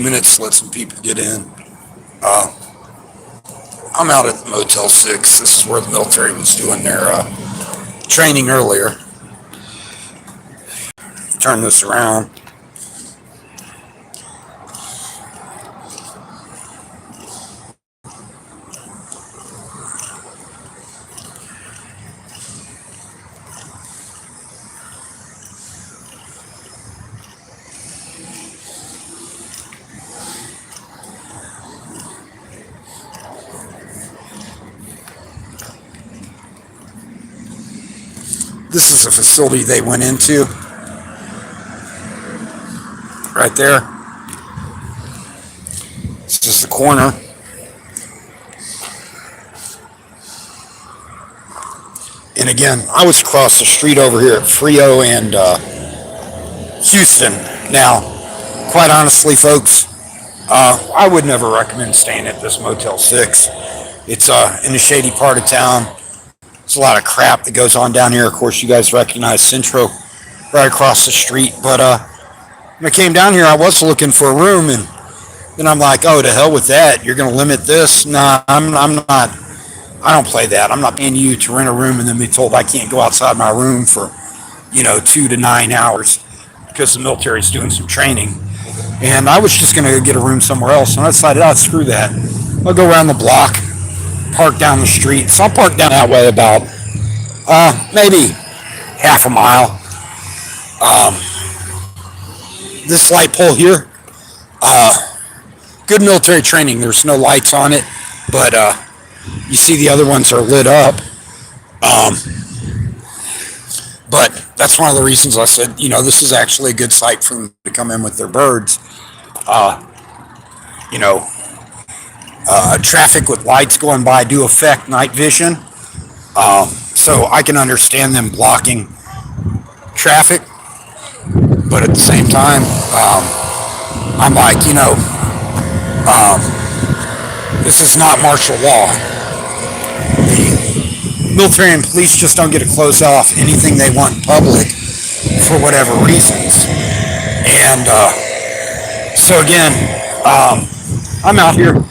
minutes, let some people get in. Uh, I'm out at the Motel 6. This is where the military was doing their training earlier. Turn this around. This is a facility they went into right there. This is the corner. And again, I was across the street over here at Frio and Houston. Now, quite honestly, folks, I would never recommend staying at this Motel 6. It's in a shady part of town. There's a lot of crap that goes on down here. Of course, you guys recognize Centro right across the street. But when I came down here, I was looking for a room, and then I'm like, oh, to hell with that. You're going to limit this? Nah, I'm not. I don't play that. I'm not paying you to rent a room and then be told I can't go outside my room for, 2 to 9 hours because the military's doing some training. And I was just going to get a room somewhere else, and I decided, oh, screw that. I'll go around the block, park down the street. So I'll park down that way about maybe half a mile. This light pole here, good military training. There's no lights on it, but you see the other ones are lit up. But that's one of the reasons I said, this is actually a good site for them to come in with their birds. Traffic with lights going by do affect night vision. So I can understand them blocking traffic. But at the same time, I'm like, this is not martial law. The military and police just don't get to close off anything they want in public for whatever reasons. And so again, I'm out here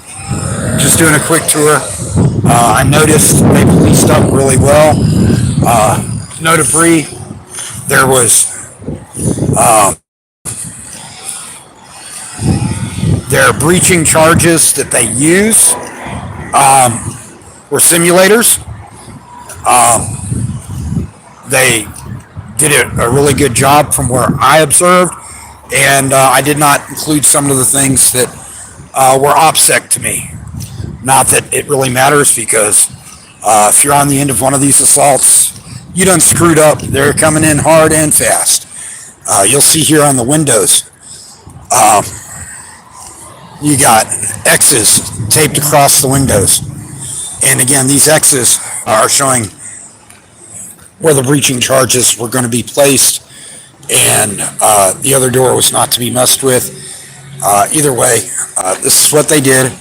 just doing a quick tour. I noticed they policed up really well. No debris. There was their breaching charges that they use were simulators. They did a really good job from where I observed, and I did not include some of the things that were OPSEC to me. Not that it really matters, because if you're on the end of one of these assaults, you done screwed up. They're coming in hard and fast. You'll see here on the windows, you got X's taped across the windows. And again, these X's are showing where the breaching charges were going to be placed, and the other door was not to be messed with. Either way, this is what they did.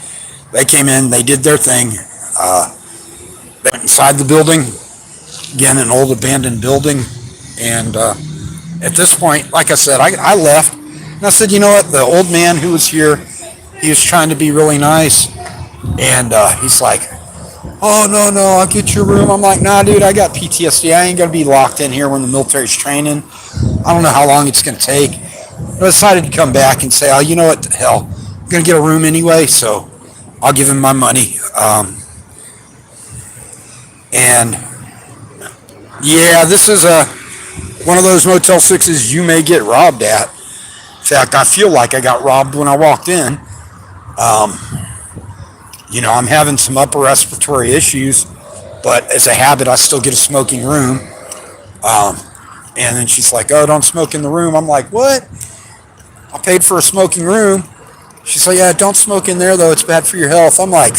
They came in, they did their thing. They went inside the building, again, an old abandoned building. And at this point, like I said, I left. And I said, you know what, the old man who was here, he was trying to be really nice. And he's like, oh, no, I'll get your room. I'm like, nah, dude, I got PTSD. I ain't going to be locked in here when the military's training. I don't know how long it's going to take. But I decided to come back and say, oh, you know what, the hell, I'm going to get a room anyway, so I'll give him my money. And yeah, this is one of those Motel 6s you may get robbed at. In fact, I feel like I got robbed when I walked in. I'm having some upper respiratory issues, but as a habit, I still get a smoking room. And then she's like, oh, don't smoke in the room. I'm like, what? I paid for a smoking room. She's like, yeah, don't smoke in there, though. It's bad for your health. I'm like,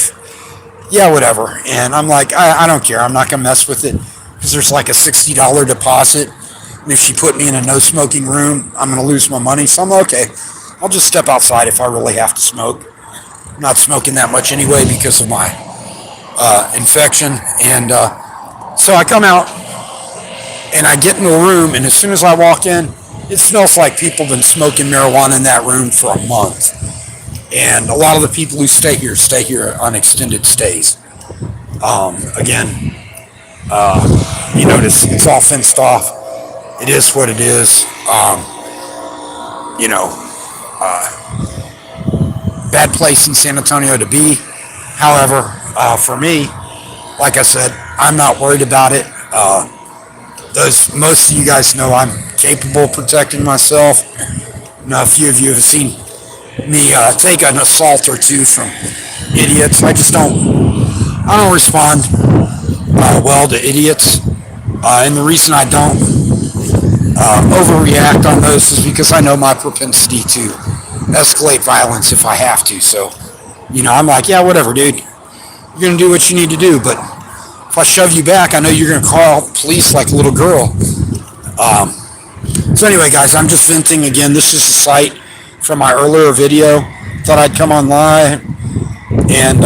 yeah, whatever. And I'm like, I don't care. I'm not going to mess with it, because there's like a $60 deposit. And if she put me in a no smoking room, I'm going to lose my money. So I'm okay. I'll just step outside if I really have to smoke. I'm not smoking that much anyway because of my infection. And so I come out and I get in the room, and as soon as I walk in, it smells like people have been smoking marijuana in that room for a month. And a lot of the people who stay here on extended stays. Again, you notice it's all fenced off. It is what it is. You know, bad place in San Antonio to be. However, for me, like I said, I'm not worried about it. Most of you guys know I'm capable of protecting myself. Now, a few of you have seen me take an assault or two from idiots. I don't respond well to idiots, and the reason I don't overreact on those is because I know my propensity to escalate violence if I have to. So, I'm like, yeah, whatever, dude. You're gonna do what you need to do, but if I shove you back, I know you're gonna call police like a little girl. So anyway, guys, I'm just venting again. This is a site from my earlier video. Thought I'd come on live and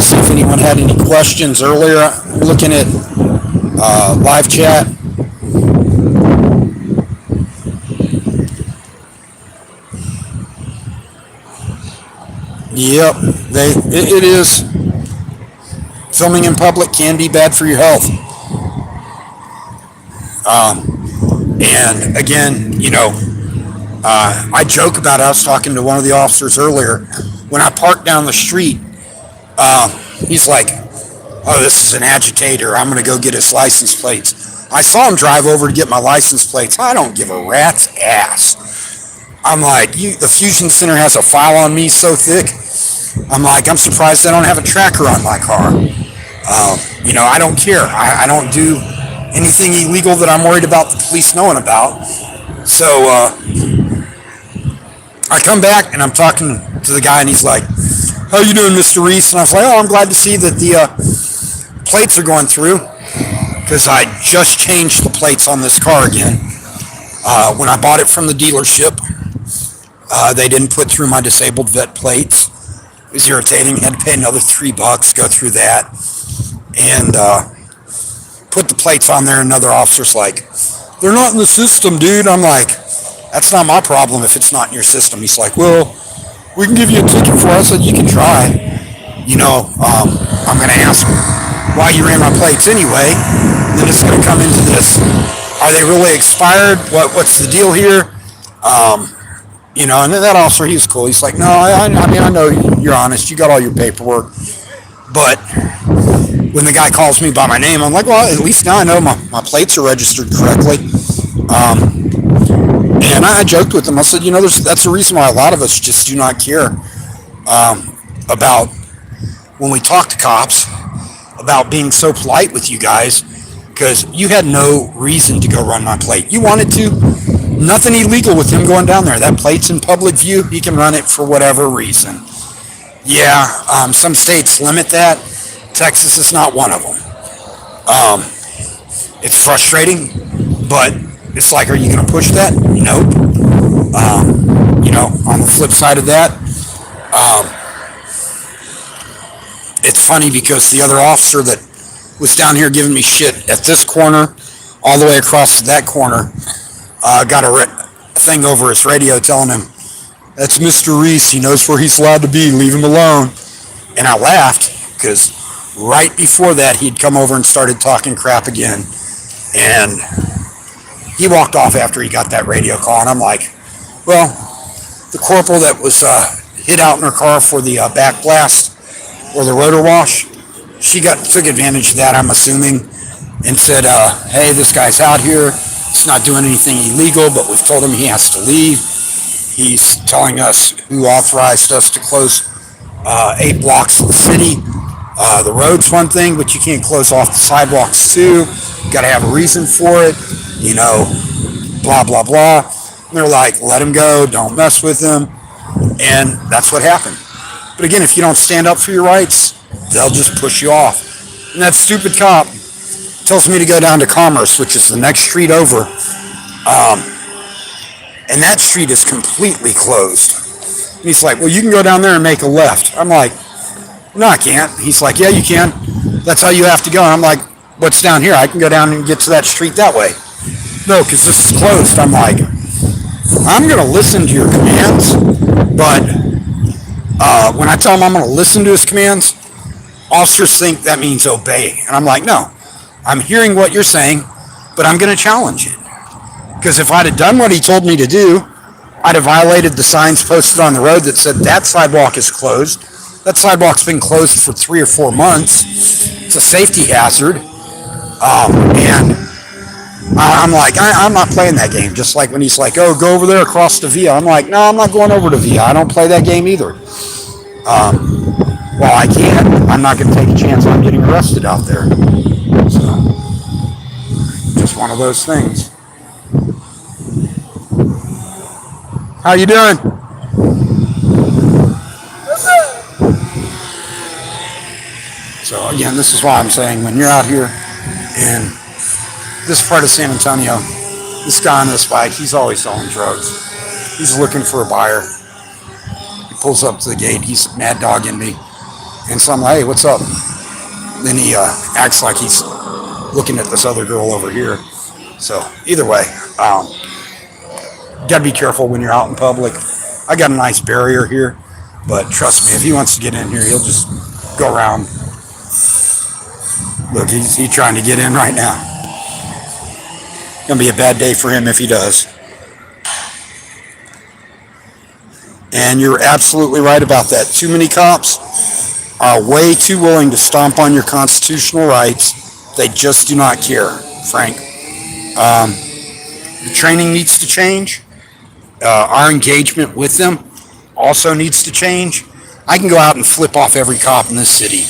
see if anyone had any questions earlier. Looking at live chat. Yep, it is. Filming in public can be bad for your health. And again, I joke about it. I was talking to one of the officers earlier. When I parked down the street, he's like, oh, this is an agitator. I'm going to go get his license plates. I saw him drive over to get my license plates. I don't give a rat's ass. I'm like, the Fusion Center has a file on me so thick. I'm like, I'm surprised I don't have a tracker on my car. I don't care. I don't do anything illegal that I'm worried about the police knowing about. So I come back and I'm talking to the guy and he's like, how you doing, Mr. Reese? And I was like, oh, I'm glad to see that the plates are going through because I just changed the plates on this car again. When I bought it from the dealership, they didn't put through my disabled vet plates. It was irritating. Had to pay another $3, go through that, and put the plates on there. Another officer's like, they're not in the system, dude. I'm like, that's not my problem if it's not in your system. He's like, well, we can give you a ticket for it. I said, you can try. I'm going to ask why you ran my plates anyway. And then it's going to come into this. Are they really expired? What's the deal here? And then that officer, he was cool. He's like, no, I know you're honest. You got all your paperwork. But when the guy calls me by my name, I'm like, well, at least now I know my plates are registered correctly. And I joked with him. I said, that's the reason why a lot of us just do not care about when we talk to cops about being so polite with you guys, because you had no reason to go run my plate. You wanted to. Nothing illegal with him going down there. That plate's in public view. He can run it for whatever reason. Yeah, some states limit that. Texas is not one of them. It's frustrating, but it's like, are you going to push that? Nope. On the flip side of that, it's funny because the other officer that was down here giving me shit at this corner, all the way across to that corner, got a thing over his radio telling him, that's Mr. Reese. He knows where he's allowed to be. Leave him alone. And I laughed because right before that, he'd come over and started talking crap again. And he walked off after he got that radio call. And I'm like, well, the corporal that was hit out in her car for the back blast or the rotor wash, she took advantage of that, I'm assuming, and said, hey, this guy's out here. He's not doing anything illegal, but we've told him he has to leave. He's telling us who authorized us to close 8 blocks of the city. The road's one thing, but you can't close off the sidewalks too. You got to have a reason for it, blah, blah, blah. And they're like, let him go, don't mess with him. And that's what happened. But again, if you don't stand up for your rights, they'll just push you off. And that stupid cop tells me to go down to Commerce, which is the next street over. And that street is completely closed. And he's like, well, you can go down there and make a left. I'm like, no, I can't. He's like, yeah, you can. That's how you have to go. And I'm like, what's down here? I can go down and get to that street that way. No, because this is closed. I'm like, I'm going to listen to your commands, but when I tell him I'm going to listen to his commands, officers think that means obey. And I'm like, no, I'm hearing what you're saying, but I'm going to challenge it. Because if I'd have done what he told me to do, I'd have violated the signs posted on the road that said that sidewalk is closed. That sidewalk's been closed for 3 or 4 months. It's a safety hazard. And I'm like, I'm not playing that game. Just like when he's like, oh, go over there across the Via. I'm like, no, I'm not going over to Via. I don't play that game either. Well, I can't. I'm not going to take a chance on getting arrested out there. So, just one of those things. How you doing? So again, this is why I'm saying when you're out here in this part of San Antonio, this guy on this bike, he's always selling drugs. He's looking for a buyer. He pulls up to the gate. He's mad dogging me. And so I'm like, hey, what's up? Then he acts like he's looking at this other girl over here. So either way, got to be careful when you're out in public. I got a nice barrier here, but trust me, if he wants to get in here, he'll just go around. Look, he's trying to get in right now. Gonna be a bad day for him if he does. And you're absolutely right about that. Too many cops are way too willing to stomp on your constitutional rights. They just do not care, Frank. The training needs to change. Our engagement with them also needs to change. I can go out and flip off every cop in this city.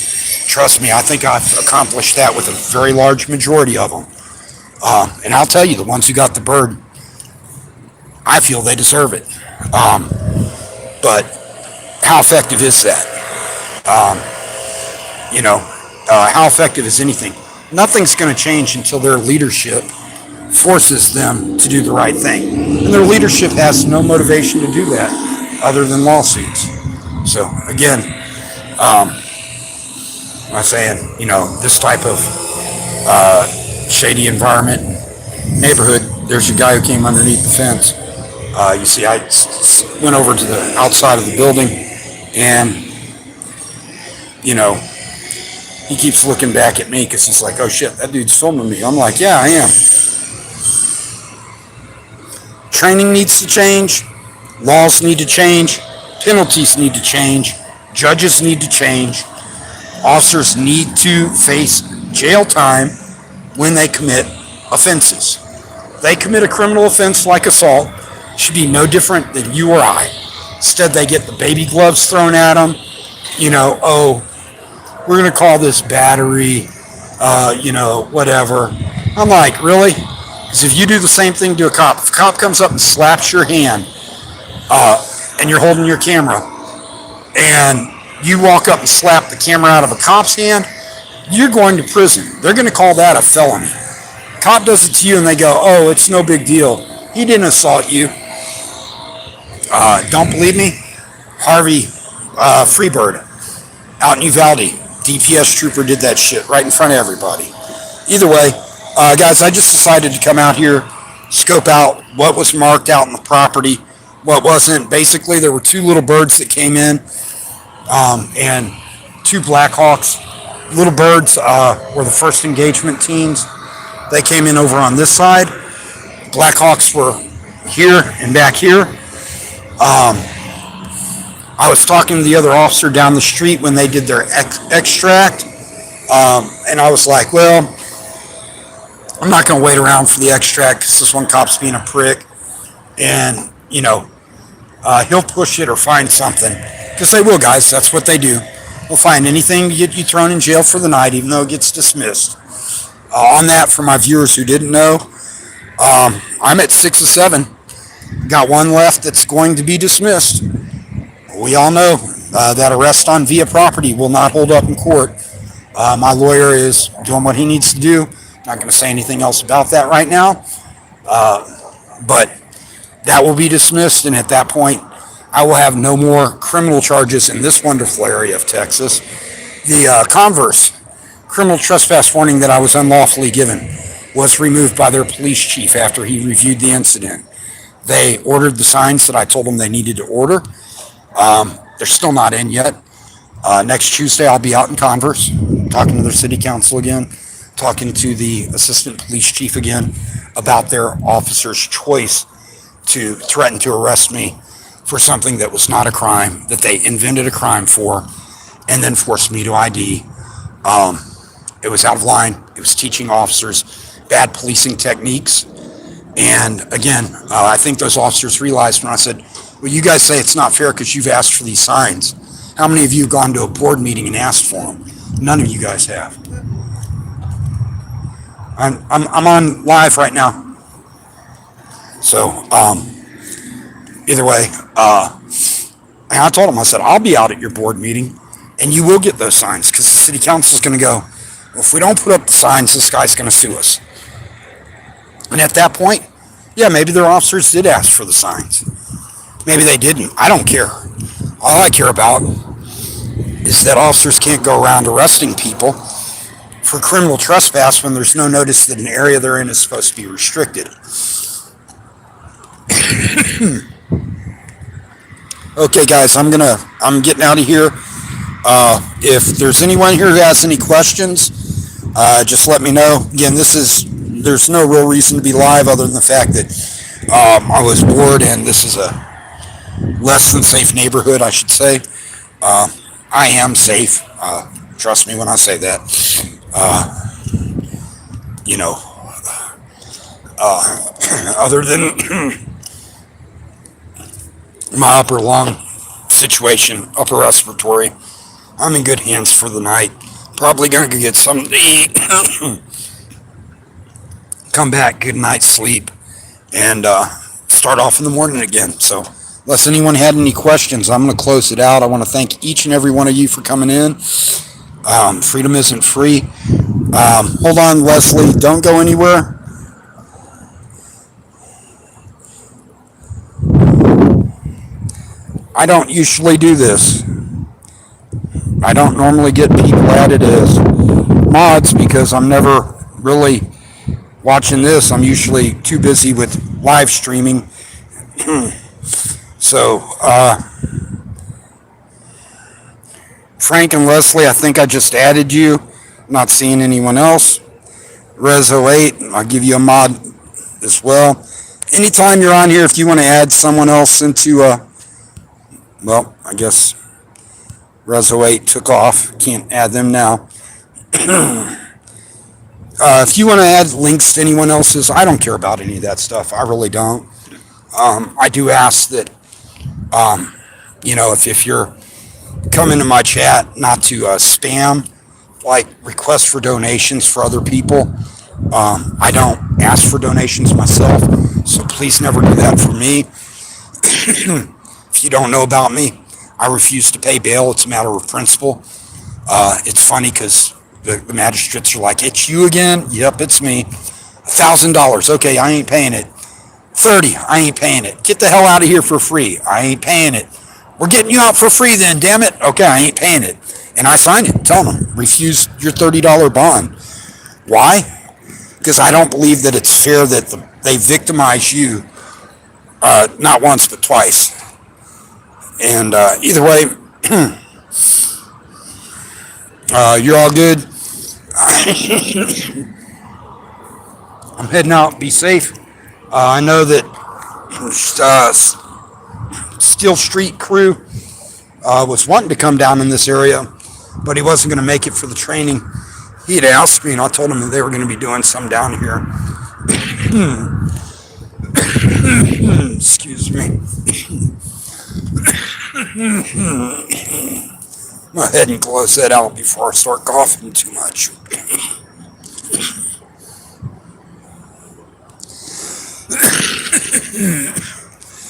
Trust me, I think I've accomplished that with a very large majority of them. And I'll tell you, the ones who got the bird, I feel they deserve it. But how effective is that? How effective is anything? Nothing's going to change until their leadership forces them to do the right thing. And their leadership has no motivation to do that other than lawsuits. So again, I'm saying, this type of shady environment, neighborhood, there's a guy who came underneath the fence. You see, I went over to the outside of the building and, he keeps looking back at me because he's like, oh shit, that dude's filming me. I'm like, yeah, I am. Training needs to change. Laws need to change. Penalties need to change. Judges need to change. Officers need to face jail time when they commit offenses. They commit a criminal offense like assault. It should be no different than you or I. Instead, they get the baby gloves thrown at them. We're going to call this battery, whatever. I'm like, really? Because if you do the same thing to a cop, if a cop comes up and slaps your hand and you're holding your camera and you walk up and slap the camera out of a cop's hand, you're going to prison. They're going to call that a felony. Cop does it to you and they go, oh, it's no big deal. He didn't assault you. Don't believe me? Harvey Freebird out in Uvalde, DPS trooper did that shit right in front of everybody. Either way, guys, I just decided to come out here, scope out what was marked out in the property, what wasn't. Basically, there were 2 little birds that came in and 2 Blackhawks. Little birds were the first engagement teams. They came in over on this side. Blackhawks were here and back here. I was talking to the other officer down the street when they did their extract, and I was like, well, I'm not going to wait around for the extract because this one cop's being a prick, and, he'll push it or find something, because they will, guys. That's what they do. They'll find anything to get you thrown in jail for the night, even though it gets dismissed. On that, for my viewers who didn't know, I'm at 6 of 7. Got one left that's going to be dismissed. We all know that arrest on via property will not hold up in court. My lawyer is doing what he needs to do. Not going to say anything else about that right now. But that will be dismissed, and at that point, I will have no more criminal charges in this wonderful area of Texas. The converse criminal trespass warning that I was unlawfully given was removed by their police chief after he reviewed the incident. They ordered the signs that I told them they needed to order. They're still not in yet. Next Tuesday, I'll be out in Converse, talking to their city council again, talking to the assistant police chief again about their officer's choice to threaten to arrest me for something that was not a crime, that they invented a crime for, and then forced me to ID. It was out of line. It was teaching officers bad policing techniques. And again, I think those officers realized when I said, well, you guys say it's not fair because you've asked for these signs. How many of you have gone to a board meeting and asked for them? None of you guys have. I'm on live right now. So, either way, and I told them, I said, I'll be out at your board meeting and you will get those signs because the city council is going to go, well, if we don't put up the signs, this guy's going to sue us. And at that point, yeah, maybe their officers did ask for the signs. Maybe they didn't. I don't care. All I care about is that officers can't go around arresting people for criminal trespass when there's no notice that an area they're in is supposed to be restricted. Okay, guys, I'm getting out of here. If there's anyone here who has any questions, just let me know. Again, there's no real reason to be live other than the fact that I was bored and this is a less than safe neighborhood, I should say. I am safe. Trust me when I say that. Other than my upper lung situation, upper respiratory, I'm in good hands for the night. Probably going to get something to eat. Come back, good night's sleep, and start off in the morning again. So unless anyone had any questions, I'm going to close it out. I want to thank each and every one of you for coming in. Freedom isn't free. Hold on, Leslie. Don't go anywhere. I don't usually do this. I don't normally get people added as mods because I'm never really watching this. I'm usually too busy with live streaming. So, Frank and Leslie, I think I just added you. Not seeing anyone else. Rezo8, I'll give you a mod as well. Anytime you're on here, if you want to add someone else into well, I guess Rezo8 took off. Can't add them now. If you want to add links to anyone else's, I don't care about any of that stuff. I really don't. I do ask that, if you're coming to my chat, not to spam, like requests for donations for other people. I don't ask for donations myself, so please never do that for me. If you don't know about me, I refuse to pay bail. It's a matter of principle. It's funny because the magistrates are like, it's you again? Yep, it's me. $1,000. Okay, I ain't paying it. 30, I ain't paying it. Get the hell out of here for free. I ain't paying it. We're getting you out for free then, damn it. Okay, I ain't paying it. And I sign it. Tell them, refuse your $30 bond. Why? Because I don't believe that it's fair that they victimize you, not once but twice. And either way, you're all good. I'm heading out. Be safe. I know that Steel Street crew was wanting to come down in this area, but he wasn't going to make it for the training. He had asked me, and I told him that they were going to be doing some down here. Excuse me. Go ahead and close that out before I start coughing too much.